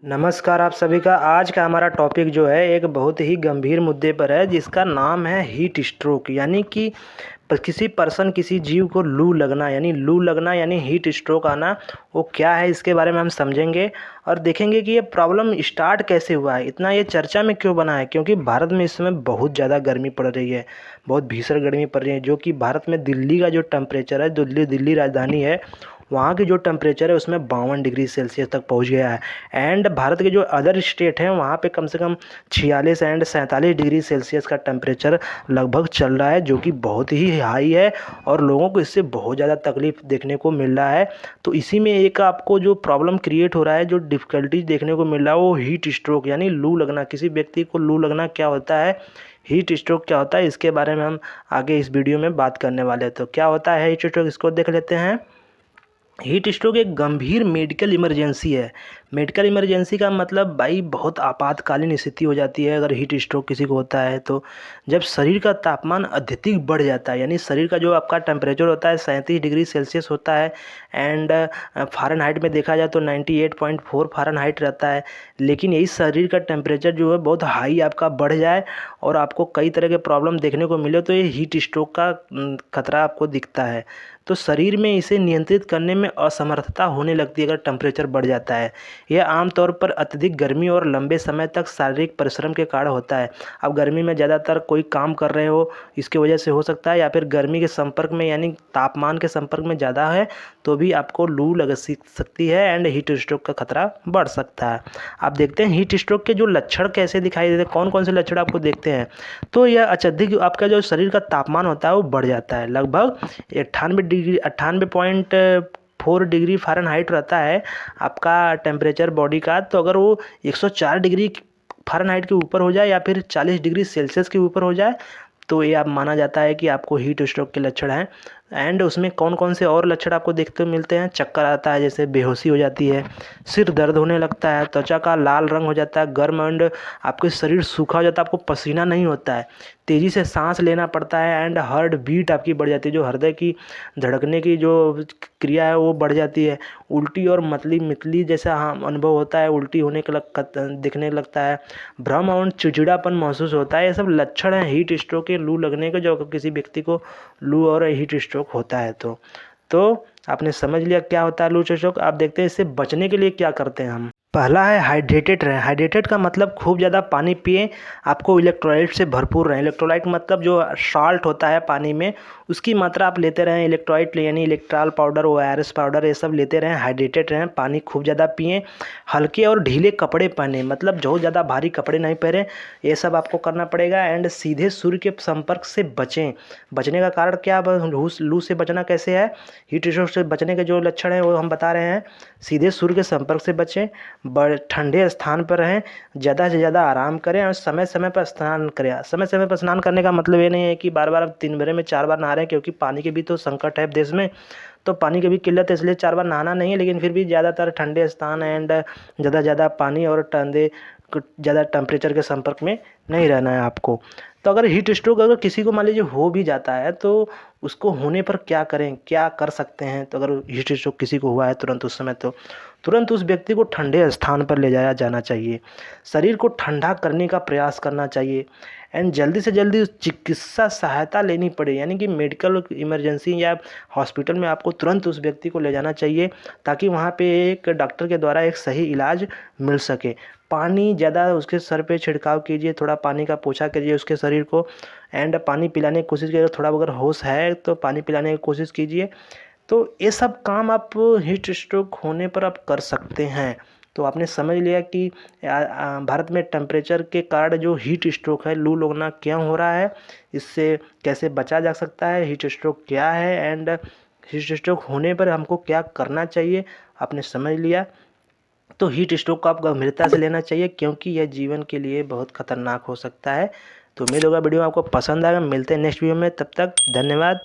नमस्कार आप सभी का। आज का हमारा टॉपिक जो है एक बहुत ही गंभीर मुद्दे पर है जिसका नाम है हीट स्ट्रोक। यानी कि किसी पर्सन किसी जीव को लू लगना यानी हीट स्ट्रोक आना, वो क्या है इसके बारे में हम समझेंगे और देखेंगे कि ये प्रॉब्लम स्टार्ट कैसे हुआ है, इतना ये चर्चा में क्यों बना है। क्योंकि भारत में इस समय बहुत ज़्यादा गर्मी पड़ रही है, बहुत भीषण गर्मी पड़ रही है। जो कि भारत में दिल्ली का जो टेम्परेचर है, दिल्ली राजधानी है, वहाँ की जो टेम्परेचर है उसमें 52 डिग्री सेल्सियस तक पहुँच गया है। एंड भारत के जो अदर स्टेट हैं वहाँ पे कम से कम 46 एंड 47 डिग्री सेल्सियस का टेम्परेचर लगभग चल रहा है, जो कि बहुत ही हाई है और लोगों को इससे बहुत ज़्यादा तकलीफ देखने को मिल रहा है। तो इसी में एक आपको जो प्रॉब्लम क्रिएट हो रहा है, जो डिफ़िकल्टीज देखने को मिल रहा है, वो हीट स्ट्रोक यानी लू लगना। किसी व्यक्ति को लू लगना क्या होता है, हीट स्ट्रोक क्या होता है, इसके बारे में हम आगे इस वीडियो में बात करने वाले हैं। तो क्या होता है हीट स्ट्रोक, इसको देख लेते हैं। हीट स्ट्रोक एक गंभीर मेडिकल इमरजेंसी है। मेडिकल इमरजेंसी का मतलब भाई बहुत आपातकालीन स्थिति हो जाती है अगर हीट स्ट्रोक किसी को होता है तो। जब शरीर का तापमान अत्यधिक बढ़ जाता है, यानी शरीर का जो आपका टेम्परेचर होता है 37 डिग्री सेल्सियस होता है एंड फ़ारेनहाइट में देखा जाए तो 98.4 फ़ारेनहाइट रहता है। लेकिन यही शरीर का टेम्परेचर जो है बहुत हाई आपका बढ़ जाए और आपको कई तरह के प्रॉब्लम देखने को मिले तो ये हीट स्ट्रोक का खतरा आपको दिखता है। तो शरीर में इसे नियंत्रित करने में असमर्थता होने लगती है अगर टेम्परेचर बढ़ जाता है। यह आमतौर पर अत्यधिक गर्मी और लंबे समय तक शारीरिक परिश्रम के कारण होता है। अब गर्मी में ज़्यादातर कोई काम कर रहे हो इसकी वजह से हो सकता है, या फिर गर्मी के संपर्क में यानी तापमान के संपर्क में ज़्यादा है तो भी आपको लू लग सकती है एंड हीट स्ट्रोक का खतरा बढ़ सकता है। आप देखते हैं हीट स्ट्रोक के जो लक्षण कैसे दिखाई देते हैं, कौन कौन से लक्षण आपको देखते हैं। तो यह अत्यधिक आपका जो शरीर का तापमान होता है वो बढ़ जाता है, लगभग 98.4 डिग्री फ़ारेनहाइट रहता है आपका टेम्परेचर बॉडी का। तो अगर वो 104 डिग्री फ़ारेनहाइट के ऊपर हो जाए या फिर 40 डिग्री सेल्सियस के ऊपर हो जाए तो ये आप माना जाता है कि आपको हीट स्ट्रोक के लक्षण हैं। एंड उसमें कौन कौन से और लक्षण आपको देखते मिलते हैं, चक्कर आता है, जैसे बेहोशी हो जाती है, सिर दर्द होने लगता है, त्वचा का लाल रंग हो जाता है, गर्म एंड आपके शरीर सूखा हो जाता है, आपको पसीना नहीं होता है, तेज़ी से सांस लेना पड़ता है एंड हार्ट बीट आपकी बढ़ जाती है, जो हृदय की धड़कने की जो क्रिया है वो बढ़ जाती है। उल्टी और मतली मितली जैसा अनुभव होता है, उल्टी होने का दिखने लगता है, भ्रम और चिड़चिड़ापन महसूस होता है। ये सब लक्षण हैं हीट स्ट्रोक के, लू लगने के, जो किसी व्यक्ति को लू और हीट स्ट्रोक होता है। तो आपने समझ लिया क्या होता है लू स्ट्रोक। आप देखते हैं इससे बचने के लिए क्या करते हैं हम। पहला है हाइड्रेटेड रहें। हाइड्रेटेड का मतलब खूब ज़्यादा पानी पिएं, आपको इलेक्ट्रोलाइट से भरपूर रहें। इलेक्ट्रोलाइट मतलब जो साल्ट होता है पानी में उसकी मात्रा आप लेते रहें। इलेक्ट्रोलाइट यानी इलेक्ट्रॉल पाउडर, ORS पाउडर, ये सब लेते रहें। हाइड्रेटेड रहें, पानी खूब ज़्यादा पिएं, हल्के और ढीले कपड़े पहनें, मतलब बहुत ज़्यादा भारी कपड़े नहीं पहनें, ये सब आपको करना पड़ेगा। एंड सीधे सूर्य के संपर्क से बचें। बचने का कारण क्या, लू से बचना कैसे है, हीट स्ट्रोक से बचने के जो लक्षण हैं वो हम बता रहे हैं। सीधे सूर्य के संपर्क से बचें, ठंडे स्थान पर रहें, ज़्यादा से ज़्यादा आराम करें और समय समय पर स्नान करें। समय समय पर स्नान करने का मतलब ये नहीं है कि बार बार आप 3 घंटे में 4 बार नहा रहे हैं, क्योंकि पानी की भी तो संकट है देश में, तो पानी की भी किल्लत है, इसलिए 4 बार नहाना नहीं है। लेकिन फिर भी ज़्यादातर ठंडे स्थान एंड ज़्यादा पानी और ठंडे ज़्यादा टेम्परेचर के संपर्क में नहीं रहना है आपको। तो अगर हीट स्ट्रोक अगर किसी को मान लीजिए हो भी जाता है तो उसको होने पर क्या करें, क्या कर सकते हैं। तो अगर हीट स्ट्रोक किसी को हुआ है तुरंत उस समय तो तुरंत उस व्यक्ति को ठंडे स्थान पर ले जाया जाना चाहिए, शरीर को ठंडा करने का प्रयास करना चाहिए एंड जल्दी से जल्दी चिकित्सा सहायता लेनी पड़े, यानी कि मेडिकल इमरजेंसी या हॉस्पिटल में आपको तुरंत उस व्यक्ति को ले जाना चाहिए ताकि वहाँ पे एक डॉक्टर के द्वारा एक सही इलाज मिल सके। पानी ज़्यादा उसके सर पे छिड़काव कीजिए, थोड़ा पानी का पोछा करिए उसके शरीर को एंड पानी पिलाने की कोशिश कीजिए। थोड़ा अगर होश है तो पानी पिलाने की कोशिश कीजिए। तो ये सब काम आप हीट स्ट्रोक होने पर आप कर सकते हैं। तो आपने समझ लिया कि भारत में टेम्परेचर के कारण जो हीट स्ट्रोक है, लू लगना क्यों हो रहा है, इससे कैसे बचा जा सकता है, हीट स्ट्रोक क्या है एंड हीट स्ट्रोक होने पर हमको क्या करना चाहिए, आपने समझ लिया। तो हीट स्ट्रोक को आप गंभीरता से लेना चाहिए क्योंकि यह जीवन के लिए बहुत खतरनाक हो सकता है। तो उम्मीद होगा वीडियो आपको पसंद आएगा। मिलते हैं नेक्स्ट वीडियो में, तब तक धन्यवाद।